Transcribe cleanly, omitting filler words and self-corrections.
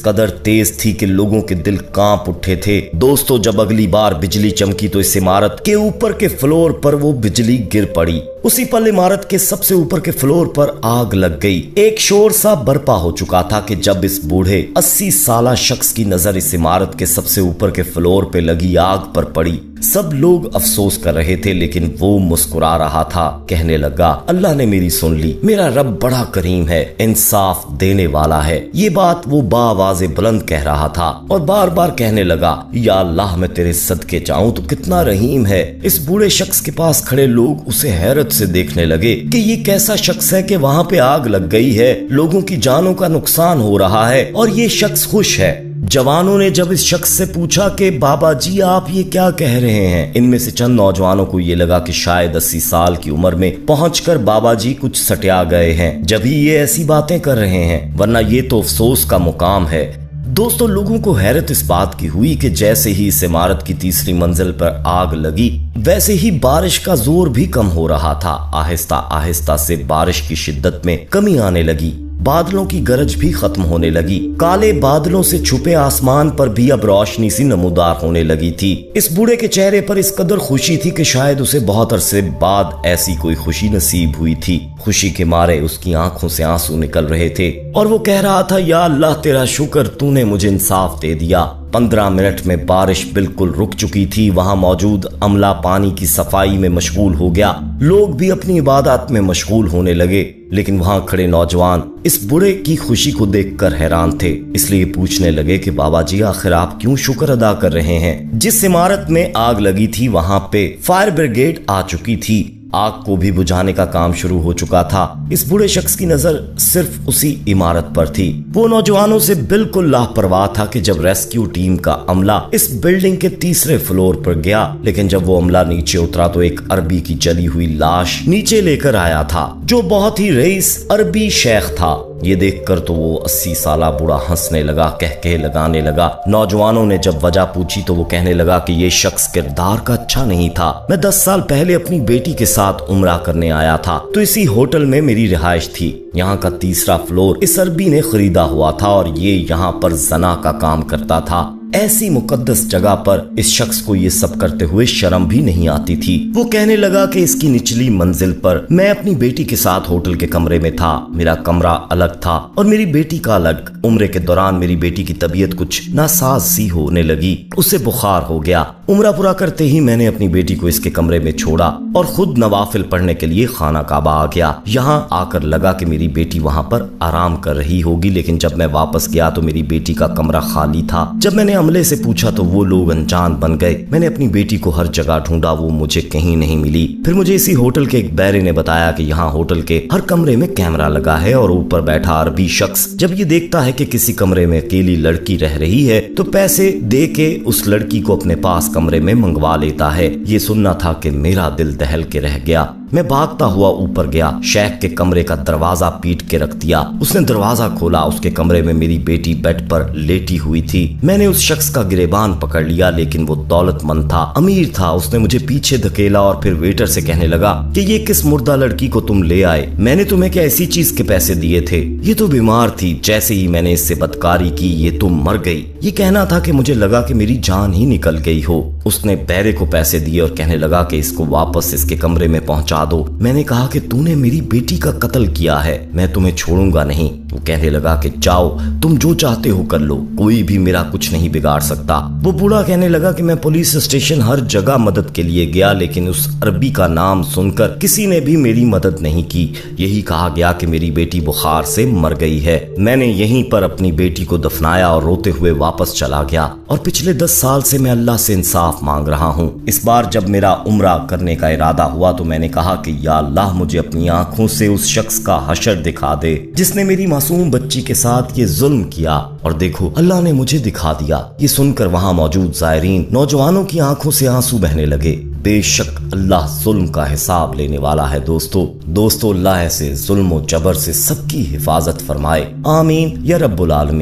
कदर तेज थी कि लोगों के दिल कांप उठे थे। दोस्तों, जब अगली बार बिजली चमकी तो इस इमारत के ऊपर के फ्लोर पर वो बिजली गिर पड़ी। उसी पल इमारत के सबसे ऊपर के फ्लोर पर आग लग गई। एक शोर सा बरपा हो चुका था कि जब इस बूढ़े 80 साला शख्स की नजर इस इमारत के सबसे ऊपर के फ्लोर पे लगी आग पर पड़ी। सब लोग अफसोस कर रहे थे, लेकिन वो मुस्कुरा रहा था। कहने लगा, अल्लाह ने मेरी सुन ली, मेरा रब बड़ा करीम है, इंसाफ देने वाला है। ये बात वो बावाज़े बुलंद कह रहा था और बार बार कहने लगा, या अल्लाह मैं तेरे सदके जाऊं तो कितना रहीम है। इस बूढ़े शख्स के पास खड़े लोग उसे हैरत से देखने लगे कि ये कैसा शख्स है कि वहाँ पे आग लग गई है, लोगों की जानों का नुकसान हो रहा है और ये शख्स खुश है। जवानों ने जब इस शख्स से पूछा कि बाबा जी आप ये क्या कह रहे हैं, इनमें से चंद नौजवानों को ये लगा कि शायद 80 साल की उम्र में पहुंचकर बाबा जी कुछ सटिया गए हैं, जब ही ये ऐसी बातें कर रहे हैं, वरना ये तो अफसोस का मुकाम है। दोस्तों, लोगों को हैरत इस बात की हुई कि जैसे ही इस इमारत की तीसरी मंजिल पर आग लगी, वैसे ही बारिश का जोर भी कम हो रहा था। आहिस्ता आहिस्ता से बारिश की शिद्दत में कमी आने लगी, बादलों की गरज भी खत्म होने लगी। काले बादलों से छुपे आसमान पर भी अब रोशनी सी नमूदार होने लगी थी। इस बूढ़े के चेहरे पर इस कदर खुशी थी कि शायद उसे बहुत अरसे बाद ऐसी कोई खुशी नसीब हुई थी। खुशी के मारे उसकी आंखों से आंसू निकल रहे थे और वो कह रहा था, या अल्लाह तेरा शुक्र, तूने मुझे इंसाफ दे दिया। 15 मिनट में बारिश बिल्कुल रुक चुकी थी। वहां मौजूद अमला पानी की सफाई में मशगूल हो गया, लोग भी अपनी इबादत में मशगूल होने लगे, लेकिन वहां खड़े नौजवान इस बूढ़े की खुशी को देखकर हैरान थे, इसलिए पूछने लगे कि बाबा जी आखिर आप क्यों शुक्र अदा कर रहे हैं। जिस इमारत में आग लगी थी वहां पे फायर ब्रिगेड आ चुकी थी, आग को भी बुझाने का काम शुरू हो चुका था। इस बूढ़े शख्स की नजर सिर्फ उसी इमारत पर थी। वो नौजवानों से बिल्कुल लापरवाह था कि जब रेस्क्यू टीम का अमला इस बिल्डिंग के तीसरे फ्लोर पर गया, लेकिन जब वो अमला नीचे उतरा तो एक अरबी की जली हुई लाश नीचे लेकर आया था, जो बहुत ही रईस अरबी शेख था। ये देखकर तो वो 80 साला बूढ़ा हंसने लगा, कह लगाने लगा। नौजवानों ने जब वजह पूछी तो वो कहने लगा कि ये शख्स किरदार का अच्छा नहीं था। मैं 10 साल पहले अपनी बेटी के साथ उम्रा करने आया था, तो इसी होटल में मेरी रिहाइश थी। यहाँ का तीसरा फ्लोर इस अरबी ने खरीदा हुआ था और ये यहाँ पर जना का काम करता था। ऐसी मुकद्दस जगह पर इस शख्स को ये सब करते हुए शर्म भी नहीं आती थी। वो कहने लगा कि इसकी निचली मंजिल पर मैं अपनी बेटी के साथ होटल के कमरे में था। मेरा कमरा अलग था और मेरी बेटी का अलग। उम्रे के दौरान मेरी बेटी की तबीयत कुछ नासाज सी होने लगी, उसे बुखार हो गया। उम्रा पूरा करते ही मैंने अपनी बेटी को इसके कमरे में छोड़ा और खुद नवाफिल पढ़ने के लिए खाना काबा आ गया। यहाँ आकर लगा कि मेरी बेटी वहाँ पर आराम कर रही होगी, लेकिन जब मैं वापस गया तो मेरी बेटी का कमरा खाली था। जब मैंने अमले से पूछा तो वो लोग अनजान बन गए। मैंने अपनी बेटी को हर जगह ढूंढा, वो मुझे कहीं नहीं मिली। फिर मुझे इसी होटल के एक बैरे ने बताया कि यहाँ होटल के हर कमरे में कैमरा लगा है और ऊपर बैठा अरबी शख्स जब ये देखता है कि किसी कमरे में अकेली लड़की रह रही है तो पैसे दे के उस लड़की को अपने पास कमरे में मंगवा लेता है। ये सुनना था कि मेरा दिल दहल के रह गया। मैं भागता हुआ ऊपर गया, शेख के कमरे का दरवाजा पीट के रख दिया। उसने दरवाजा खोला, उसके कमरे में मेरी बेटी बेड पर लेटी हुई थी। मैंने उस शख्स का गिरेबान पकड़ लिया, लेकिन वो दौलतमंद था, अमीर था। उसने मुझे पीछे धकेला और फिर वेटर से कहने लगा कि ये किस मुर्दा लड़की को तुम ले आए? मैंने तुम्हें क्या ऐसी चीज के पैसे दिए थे? ये तो बीमार थी। जैसे ही मैंने इससे बदकारी की ये तो मर गई। ये कहना था कि मुझे लगा कि मेरी जान ही निकल गई हो। उसने बैरे को पैसे दिए और कहने लगा कि इसको वापस इसके कमरे में पहुंचा दो। मैंने कहा कि तूने मेरी बेटी का कत्ल किया है, मैं तुम्हें छोड़ूंगा नहीं। वो कहने लगा कि जाओ, तुम जो चाहते हो कर लो, कोई भी मेरा कुछ नहीं बिगाड़ सकता। वो बूढ़ा कहने लगा कि मैं पुलिस स्टेशन हर जगह मदद के लिए गया, लेकिन उस अरबी का नाम सुनकर किसी ने भी मेरी मदद नहीं की। यही कहा गया कि मेरी बेटी बुखार से मर गई है। मैंने यहीं पर अपनी बेटी को दफनाया और रोते हुए वापस चला गया। और पिछले 10 साल से मैं अल्लाह से इंसाफ मांग रहा हूँ। इस बार जब मेरा उम्रा करने का इरादा हुआ तो मैंने कहा कि या अल्लाह, मुझे अपनी आंखों से उस शख्स का हशर दिखा दे जिसने मेरी मासूम बच्ची के साथ ये जुल्म किया। और देखो, अल्लाह ने मुझे दिखा दिया। ये सुनकर वहां मौजूद ज़ायरीन नौजवानों की आंखों से आंसू बहने लगे। बेशक अल्लाह जुल्म का हिसाब लेने वाला है। दोस्तों अल्लाह से जुल्म और जबर से सबकी हिफाजत फरमाए। आमीन या रब्बुल आलमीन।